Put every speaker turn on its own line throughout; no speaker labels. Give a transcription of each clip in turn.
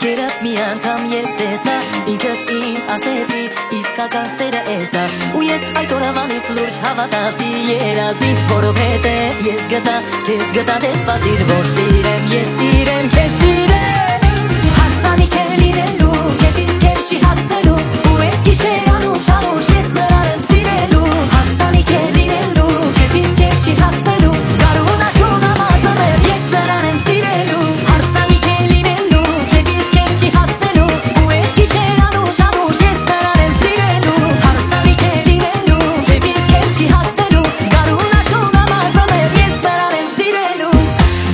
Երբ մի անգամ երբ տեսա ինքս ինձ ասեցի իսկական սերը էսա ու ես այդ օրվանից լուրջ հավատացի երազին որովհետև ես գտա քեզ գտա դեսպասիր որ սիրեմ ես սիրեմ քեզ սիրեմ հարսանիք է լինելու քեզ իսկ չի հասնելու ու այդ գիշեր անուշ անուշ ես նրան եմ սիրելու հարսանիք է լինելու քեզ իսկ չի հասնելու գարունա շունա մազաներ ես նրան եմ սիրելու հարսանիք է լինելու քեզ իսկ չի հասնելու ու այդ գիշեր անուշ անուշ ես նրան եմ սիրելու հարսանիք է լինելու քեզ իսկ չի հասնելու գարունա շունա մազաներ ես նրան եմ սիրելու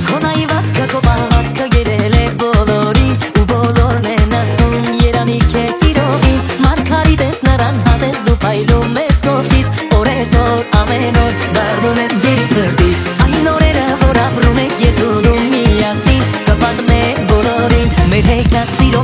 քո նայվածքը քո բաղվածքը գերել է բոլորին ու բոլորն են ասում երանի քեզ սիրողին մարգարիտ ես նրան հատես դու փայլում ես կողքից օրեցօր ամեն օր դառնում եմ գերի սրտի այն օրերը որ ապրում ենք ես ու դու միասին կպատմենք բոլորին մեր հեքիաթ սիրո